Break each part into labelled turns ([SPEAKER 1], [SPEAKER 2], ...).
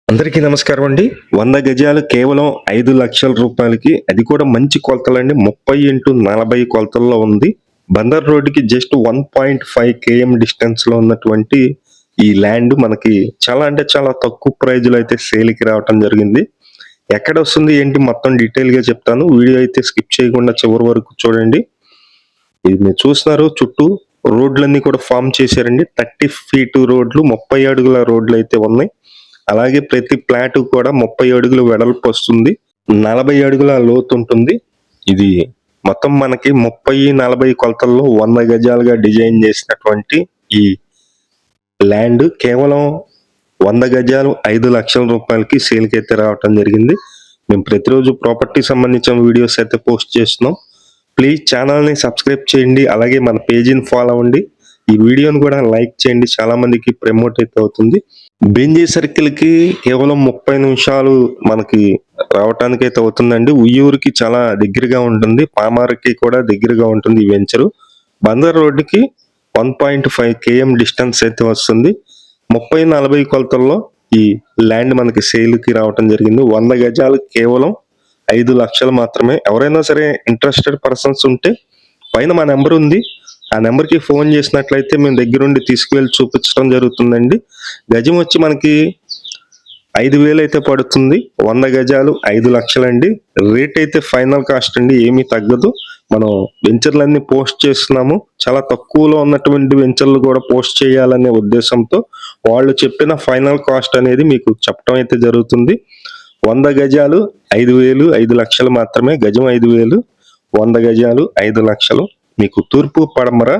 [SPEAKER 1] అందరికీ నమస్కారం అండి. 100 గజాలు కేవలం 5,00,000 రూపాయలకి, అది కూడా మంచి కొలతలండి. 30x40 కొలతల్లో ఉంది. బందర్ రోడ్డుకి జస్ట్ 1.5 కేఎం డిస్టెన్స్‌లో ఉన్నటువంటి ఈ ల్యాండ్ మనకి చాలా అంటే చాలా తక్కువ ప్రైజ్‌లో అయితే సేల్‌కి రావటం జరిగింది. ఎక్కడొస్తుంది ఏంటి మొత్తం డీటెయిల్‌గా చెప్తాను. వీడియో అయితే స్కిప్ చేయకుండా చివరి వరకు చూడండి. ఇది మీరు చూస్తున్నారు, చుట్టూ రోడ్లన్నీ కూడా ఫార్మ్ చేశారండి. 30 ఫీట్ రోడ్లు, 30 అడుగుల రోడ్లయితే ఉన్నాయి. అలాగే ప్రతి ఫ్లాట్ కూడా 30 అడుగులు వెడల్పు వస్తుంది. 40 అడుగుల లోతు ఉంటుంది. ఇది మొత్తం మనకి 30, 40 కొలతల్లో 100 గజాలుగా డిజైన్ చేసినటువంటి ఈ ల్యాండ్ కేవలం 100 గజాలు 5,00,000 రూపాయలకి సేల్‌కి అయితే రావటం జరిగింది. మేము ప్రతిరోజు ప్రాపర్టీ సంబంధించిన వీడియోస్ అయితే పోస్ట్ చేస్తున్నాం. ప్లీజ్ ఛానల్‌ని సబ్స్క్రైబ్ చేయండి. అలాగే మన పేజీని ఫాలో అవ్వండి. ఈ వీడియోని కూడా లైక్ చేయండి. చాలా మందికి ప్రమోట్ అయితే అవుతుంది. బెంజీ సర్కిల్‌కి కేవలం 30 నిమిషాలు మనకి రావటానికైతే అవుతుందండి. ఉయ్యూరుకి చాలా దగ్గరగా ఉంటుంది. పామార్‌కి కూడా దగ్గరగా ఉంటుంది ఈ వెంచరు. బందర్ రోడ్డుకి 1.5 కేఎం డిస్టెన్స్ అయితే వస్తుంది. 30, 40 కొలతల్లో ఈ ల్యాండ్ మనకి సేల్‌కి రావటం జరిగింది. 100 గజాలు కేవలం 5,00,000 మాత్రమే. ఎవరైనా సరే ఇంట్రెస్టెడ్ పర్సన్స్ ఉంటే పైన మా నెంబర్ ఉంది. ఆ నెంబర్‌కి ఫోన్ చేసినట్లయితే మేము దగ్గరుండి తీసుకువెళ్ళి చూపించడం జరుగుతుందండి. గజం వచ్చి మనకి 5,000 అయితే పడుతుంది. 100 గజాలు 5,00,000 అండి. రేట్ అయితే ఫైనల్ కాస్ట్ అండి. ఏమీ తగ్గదు. మనం వెంచర్‌లన్నీ పోస్ట్ చేస్తున్నాము. చాలా తక్కువలో ఉన్నటువంటి వెంచర్‌లు కూడా పోస్ట్ చేయాలనే ఉద్దేశంతో వాళ్ళు చెప్పిన ఫైనల్ కాస్ట్ అనేది మీకు చెప్పడం అయితే జరుగుతుంది. 100 గజాలు 5,000, 5,00,000 మాత్రమే. గజం 5,000, 100 గజాలు 5,00,000. మీకు తూర్పు, పడమర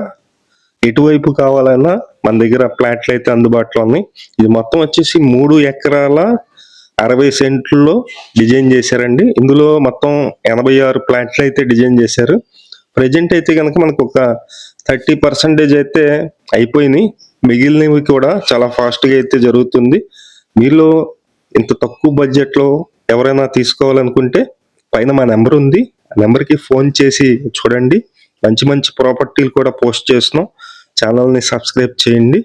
[SPEAKER 1] ఎటువైపు కావాలన్నా మన దగ్గర ఫ్లాట్లు అయితే అందుబాటులో ఉన్నాయి. ఇది మొత్తం వచ్చేసి 3 ఎకరాల 60 సెంట్లలో డిజైన్ చేశారండి. ఇందులో మొత్తం 86 ఫ్లాట్లు అయితే డిజైన్ చేశారు. ప్రెజెంట్ అయితే కనుక మనకు ఒక 30% అయితే అయిపోయినాయి. మిగిలినవి కూడా చాలా ఫాస్ట్‌గా అయితే జరుగుతుంది. మీలో ఇంత తక్కువ బడ్జెట్‌లో ఎవరైనా తీసుకోవాలనుకుంటే పైన మా నెంబర్ ఉంది. ఆ నెంబర్‌కి ఫోన్ చేసి చూడండి. మంచి మంచి ప్రాపర్టీలు కూడా పోస్ట్ చేస్తున్నాం. ఛానల్‌ని సబ్స్క్రైబ్ చేయండి.